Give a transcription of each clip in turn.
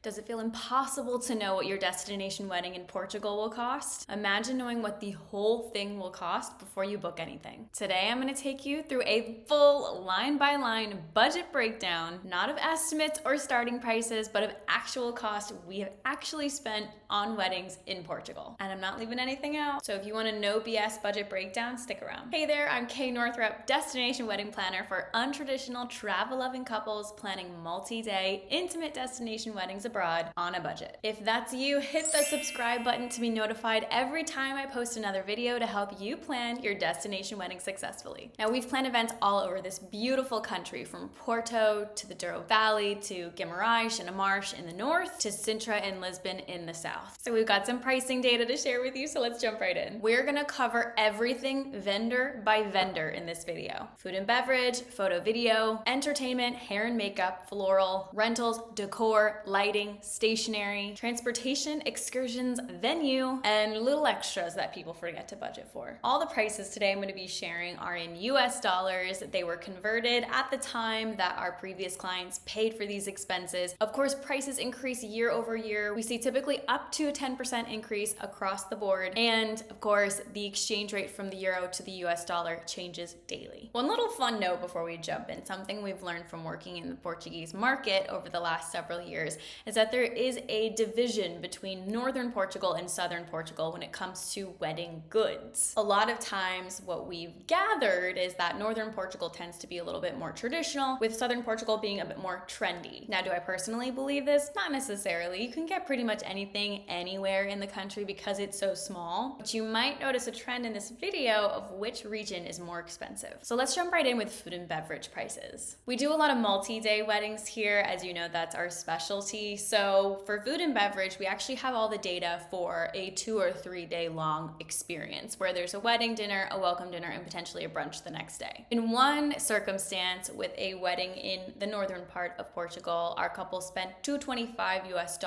Does it feel impossible to know what your destination wedding in Portugal will cost? Imagine knowing what the whole thing will cost before you book anything. Today I'm going to take you through a full line-by-line budget breakdown, not of estimates or starting prices, but of actual cost we have actually spent on weddings in Portugal. And I'm not leaving anything out, so if you want a no BS budget breakdown, stick around. Hey there, I'm Kay Northrup, destination wedding planner for untraditional travel-loving couples planning multi-day, intimate destination weddings abroad on a budget. If that's you, hit the subscribe button to be notified every time I post another video to help you plan your destination wedding successfully. Now, we've planned events all over this beautiful country, from Porto to the Douro Valley to Guimarães and Marche in the north to Sintra and Lisbon in the south. So we've got some pricing data to share with you, so let's jump right in. We're gonna cover everything vendor by vendor in this video. Food and beverage, photo video, entertainment, hair and makeup, floral, rentals, decor, lighting, stationery, transportation, excursions, venue, and little extras that people forget to budget for. All the prices today I'm going to be sharing are in US dollars. They were converted at the time that our previous clients paid for these expenses. Of course, prices increase year over year. We see typically up to a 10% increase across the board. And of course, the exchange rate from the euro to the US dollar changes daily. One little fun note before we jump in, something we've learned from working in the Portuguese market over the last several years is that there is a division between northern Portugal and southern Portugal when it comes to wedding goods. A lot of times what we've gathered is that northern Portugal tends to be a little bit more traditional, with southern Portugal being a bit more trendy. Now, do I personally believe this? Not necessarily. You can get pretty much anything anywhere in the country because it's so small, but you might notice a trend in this video of which region is more expensive. So let's jump right in with food and beverage prices. We do a lot of multi-day weddings here. As you know, that's our specialty. So for food and beverage, we actually have all the data for a 2 or 3 day long experience where there's a wedding dinner, a welcome dinner, and potentially a brunch the next day. In one circumstance with a wedding in the northern part of Portugal, our couple spent $225 US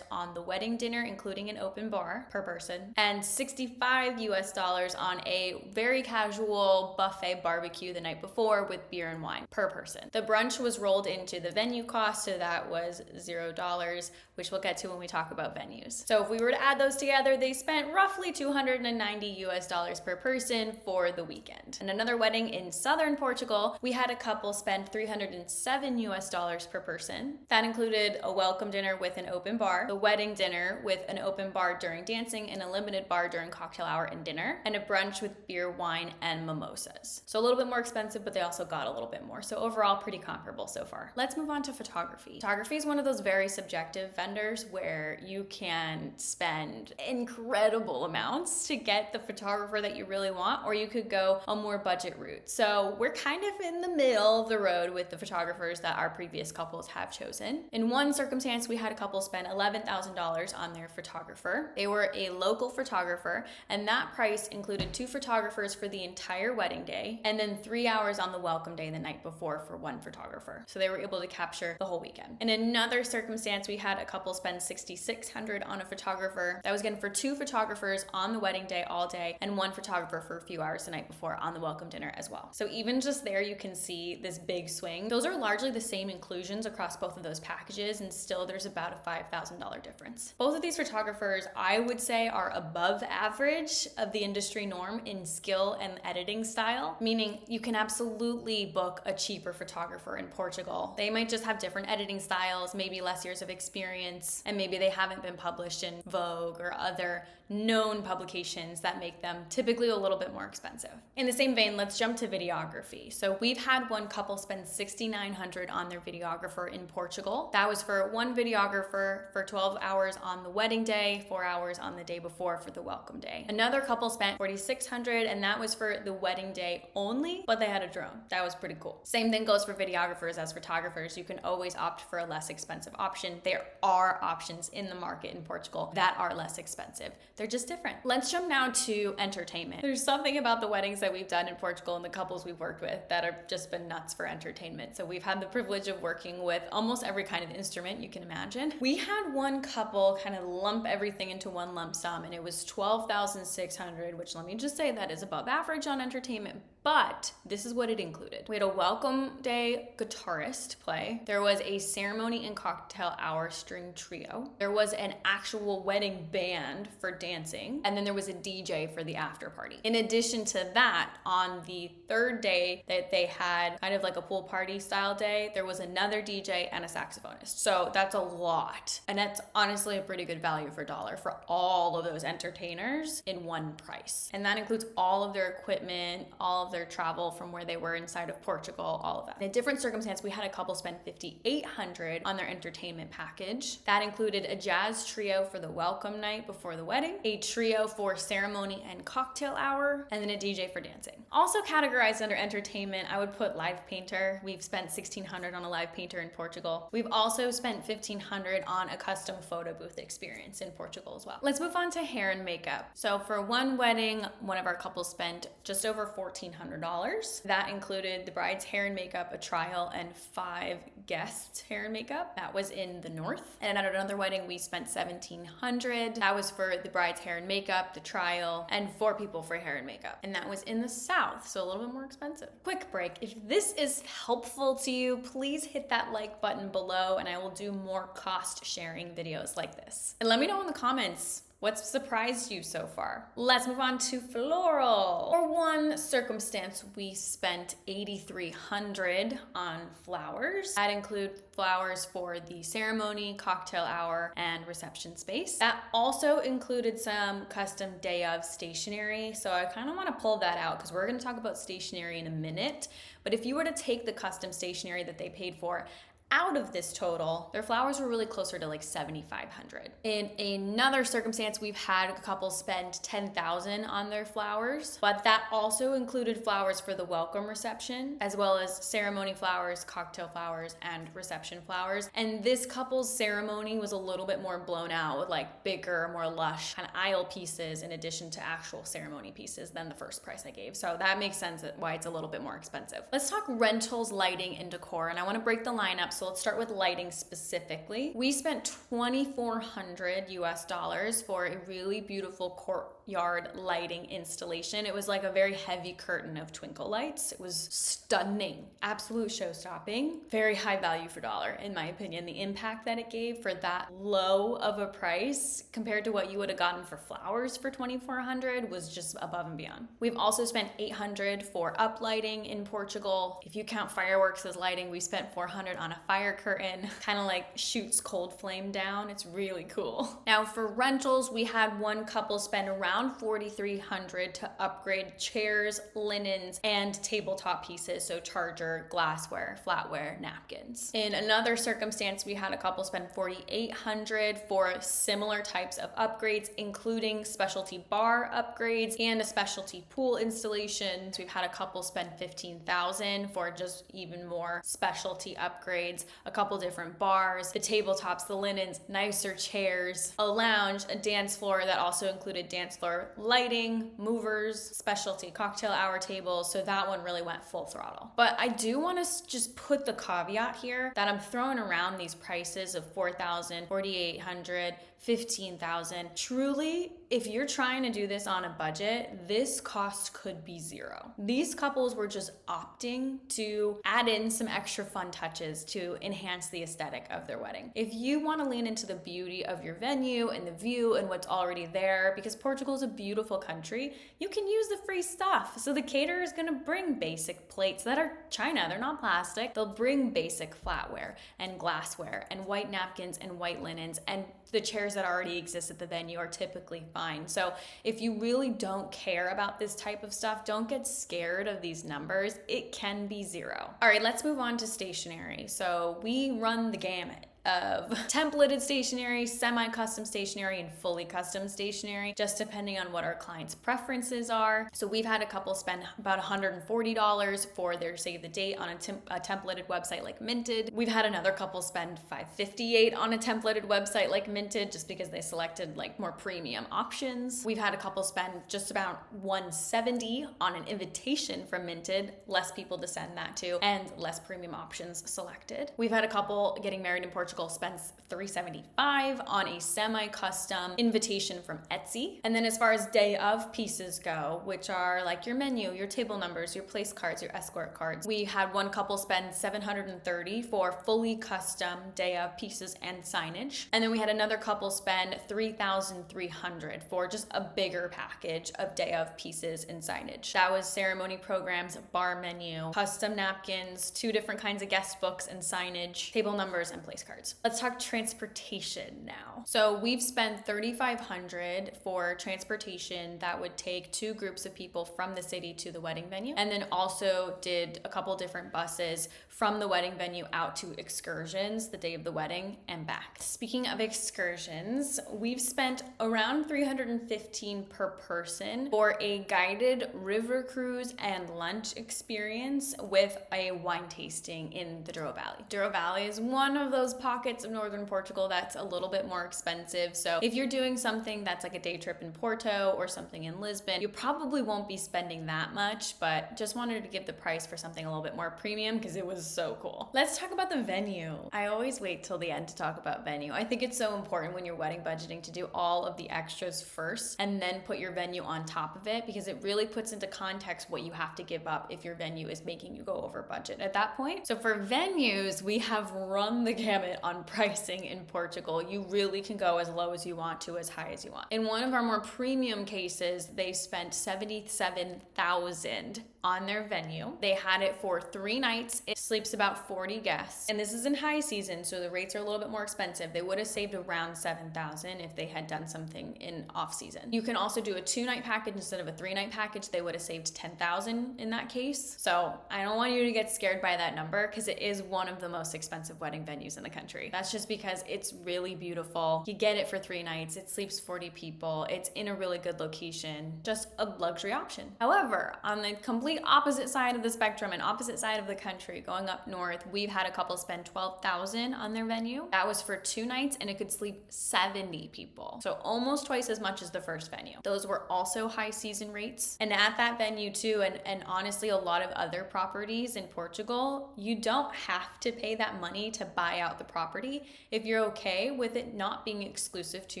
on the wedding dinner, including an open bar per person, and $65 US on a very casual buffet barbecue the night before with beer and wine per person. The brunch was rolled into the venue cost, so that was $0, which we'll get to when we talk about venues. So if we were to add those together, they spent roughly $290 US per person for the weekend. And another wedding in southern Portugal, we had a couple spend $307 US per person. That included a welcome dinner with an open bar, the wedding dinner with an open bar during dancing and a limited bar during cocktail hour and dinner, and a brunch with beer, wine, and mimosas. So a little bit more expensive, but they also got a little bit more. So overall, pretty comparable so far. Let's move on to photography. Photography is one of those very subjective vendors where you can spend incredible amounts to get the photographer that you really want, or you could go a more budget route. So we're kind of in the middle of the road with the photographers that our previous couples have chosen. In one circumstance, we had a couple spend $11,000 on their photographer. They were a local photographer, and that price included 2 photographers for the entire wedding day, and then 3 hours on the welcome day the night before for one photographer. So they were able to capture the whole weekend. In another circumstance, we had a couple spend $6,600 on a photographer. That was again for 2 photographers on the wedding day all day, and 1 photographer for a few hours the night before on the welcome dinner as well. So even just there, you can see this big swing. Those are largely the same inclusions across both of those packages, and still there's about a $5,000 difference. Both of these photographers, I would say, are above average of the industry norm in skill and editing style, meaning you can absolutely book a cheaper photographer in Portugal. They might just have different editing styles, maybe less years of experience, and maybe they haven't been published in Vogue or other known publications that make them typically a little bit more expensive. In the same vein, let's jump to videography. So we've had one couple spend $6,900 on their videographer in Portugal. That was for one videographer for 12 hours on the wedding day, 4 hours on the day before for the welcome day. Another couple spent $4,600, and that was for the wedding day only, but they had a drone. That was pretty cool. Same thing goes for videographers as photographers. You can always opt for a less expensive option. There are options in the market in Portugal that are less expensive. They're just different. Let's jump now to entertainment. There's something about the weddings that we've done in Portugal and the couples we've worked with that have just been nuts for entertainment. So we've had the privilege of working with almost every kind of instrument you can imagine. We had one couple kind of lump everything into one lump sum, and it was $12,600, which let me just say that is above average on entertainment, But this is what it included. We had a welcome day guitarist play. There was a ceremony and cocktail hour string trio. There was an actual wedding band for dancing. And then there was a DJ for the after party. In addition to that, on the third day that they had kind of like a pool party style day, there was another DJ and a saxophonist. So that's a lot. And that's honestly a pretty good value for dollar for all of those entertainers in one price. And that includes all of their equipment, all of their travel from where they were inside of Portugal, all of that. In a different circumstance, we had a couple spend $5,800 on their entertainment package. That included a jazz trio for the welcome night before the wedding, a trio for ceremony and cocktail hour, and then a DJ for dancing. Also categorized under entertainment, I would put live painter. We've spent $1,600 on a live painter in Portugal. We've also spent $1,500 on a custom photo booth experience in Portugal as well. Let's move on to hair and makeup. So for one wedding, one of our couples spent just over $1,400. That included the bride's hair and makeup, a trial, and 5 guests' hair and makeup. That was in the north. And at another wedding, we spent $1,700. That was for the bride's hair and makeup, the trial, and 4 people for hair and makeup. And that was in the south, so a little bit more expensive. Quick break. If this is helpful to you, please hit that like button below and I will do more cost sharing videos like this. And let me know in the comments what's surprised you so far. Let's move on to floral. For one circumstance, we spent $8,300 on flowers. That includes flowers for the ceremony, cocktail hour, and reception space. That also included some custom day of stationery. So I kind of want to pull that out because we're going to talk about stationery in a minute. But if you were to take the custom stationery that they paid for out of this total, their flowers were really closer to like $7,500. In another circumstance, we've had a couple spend $10,000 on their flowers, but that also included flowers for the welcome reception, as well as ceremony flowers, cocktail flowers, and reception flowers. And this couple's ceremony was a little bit more blown out with like bigger, more lush kind of aisle pieces in addition to actual ceremony pieces than the first price I gave. So that makes sense why it's a little bit more expensive. Let's talk rentals, lighting, and decor. And I want to break the line up. So let's start with lighting specifically. We spent $2,400 US for a really beautiful courtyard lighting installation. It was like a very heavy curtain of twinkle lights. It was stunning, absolute show-stopping, very high value for dollar in my opinion. The impact that it gave for that low of a price compared to what you would have gotten for flowers for $2,400 was just above and beyond. We've also spent $800 for uplighting in Portugal. If you count fireworks as lighting, we spent $400 on a fire curtain, kind of like shoots cold flame down. It's really cool. Now for rentals, we had one couple spend around $4,300 to upgrade chairs, linens, and tabletop pieces, so charger, glassware, flatware, napkins. In another circumstance, we had a couple spend $4,800 for similar types of upgrades, including specialty bar upgrades and a specialty pool installation. So we've had a couple spend $15,000 for just even more specialty upgrades, a couple different bars, the tabletops, the linens, nicer chairs, a lounge, a dance floor that also included dance floor lighting, movers, specialty cocktail hour tables. So that one really went full throttle. But I do want to just put the caveat here that I'm throwing around these prices of $4,000, $4,800, $15,000. Truly, if you're trying to do this on a budget, this cost could be zero. These couples were just opting to add in some extra fun touches to enhance the aesthetic of their wedding. If you want to lean into the beauty of your venue and the view and what's already there, because Portugal is a beautiful country, you can use the free stuff. So the caterer is going to bring basic plates that are china, they're not plastic. They'll bring basic flatware and glassware and white napkins and white linens, and the chairs that already exist at the venue are typically fine. So if you really don't care about this type of stuff, don't get scared of these numbers. It can be zero. All right, let's move on to stationery. So we run the gamut of templated stationery, semi-custom stationery, and fully custom stationery, just depending on what our clients' preferences are. So we've had a couple spend about $140 for their save the date on a templated website like Minted. We've had another couple spend $558 on a templated website like Minted just because they selected like more premium options. We've had a couple spend just about $170 on an invitation from Minted, less people to send that to, and less premium options selected. We've had a couple getting married in Portugal Portugal spends $375 on a semi-custom invitation from Etsy. And then as far as day of pieces go, which are like your menu, your table numbers, your place cards, your escort cards, we had one couple spend $730 for fully custom day of pieces and signage. And then we had another couple spend $3,300 for just a bigger package of day of pieces and signage. That was ceremony programs, bar menu, custom napkins, 2 different kinds of guest books and signage, table numbers, and place cards. Let's talk transportation now. So we've spent $3,500 for transportation that would take 2 groups of people from the city to the wedding venue, and then also did a couple different buses from the wedding venue out to excursions the day of the wedding and back. Speaking of excursions, we've spent around $315 per person for a guided river cruise and lunch experience with a wine tasting in the Douro Valley. Douro Valley is one of those pockets of northern Portugal that's a little bit more expensive. So if you're doing something that's like a day trip in Porto or something in Lisbon, you probably won't be spending that much, but just wanted to give the price for something a little bit more premium because it was so cool. Let's talk about the venue. I always wait till the end to talk about venue. I think it's so important when you're wedding budgeting to do all of the extras first and then put your venue on top of it, because it really puts into context what you have to give up if your venue is making you go over budget at that point. So for venues, we have run the gamut on pricing in Portugal. You really can go as low as you want to as high as you want. In one of our more premium cases, they spent $77,000 on their venue. They had it for 3 nights. It sleeps about 40 guests. And this is in high season, so the rates are a little bit more expensive. They would have saved around $7,000 if they had done something in off season. You can also do a 2-night package instead of a 3-night package. They would have saved $10,000 in that case. So I don't want you to get scared by that number because it is one of the most expensive wedding venues in the country. That's just because it's really beautiful. You get it for 3 nights. It sleeps 40 people. It's in a really good location. Just a luxury option. However, on the complete opposite side of the spectrum and opposite side of the country, going up north, we've had a couple spend $12,000 on their venue. That was for 2 nights and it could sleep 70 people. So almost twice as much as the first venue. Those were also high season rates. And at that venue too, and honestly a lot of other properties in Portugal, you don't have to pay that money to buy out the property if you're okay with it not being exclusive to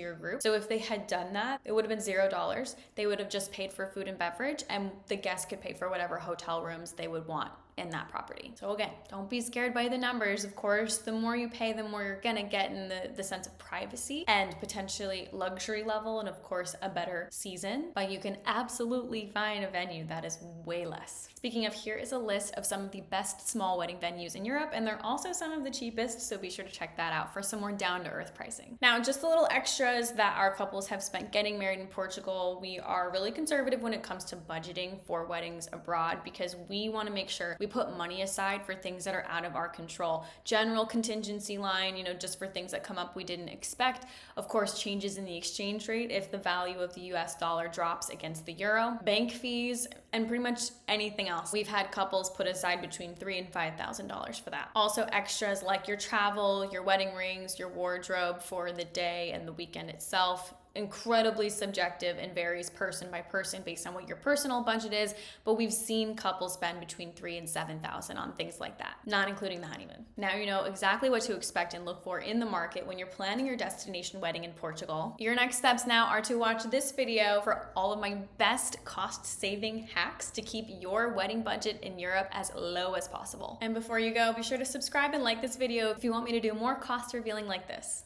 your group. So if they had done that, it would have been $0. They would have just paid for food and beverage, and the guests could pay for whatever hotel rooms they would want in that property. So again, don't be scared by the numbers. Of course, the more you pay, the more you're gonna get in the sense of privacy and potentially luxury level, and of course a better season, but you can absolutely find a venue that is way less. Speaking of, here is a list of some of the best small wedding venues in Europe, and they're also some of the cheapest, so be sure to check that out for some more down-to-earth pricing. Now, just the little extras that our couples have spent getting married in Portugal. We are really conservative when it comes to budgeting for weddings abroad because we want to make sure we put money aside for things that are out of our control. General contingency line, just for things that come up we didn't expect. Of course, changes in the exchange rate if the value of the US dollar drops against the euro, bank fees, and pretty much anything else. We've had couples put aside between $3,000 and $5,000 for that. Also extras like your travel, your wedding rings, your wardrobe for the day and the weekend itself. Incredibly subjective and varies person by person based on what your personal budget is, but we've seen couples spend between $3,000 and $7,000 on things like that, not including the honeymoon. Now you know exactly what to expect and look for in the market when you're planning your destination wedding in Portugal. Your next steps now are to watch this video for all of my best cost-saving hacks to keep your wedding budget in Europe as low as possible. And before you go, be sure to subscribe and like this video if you want me to do more cost revealing like this.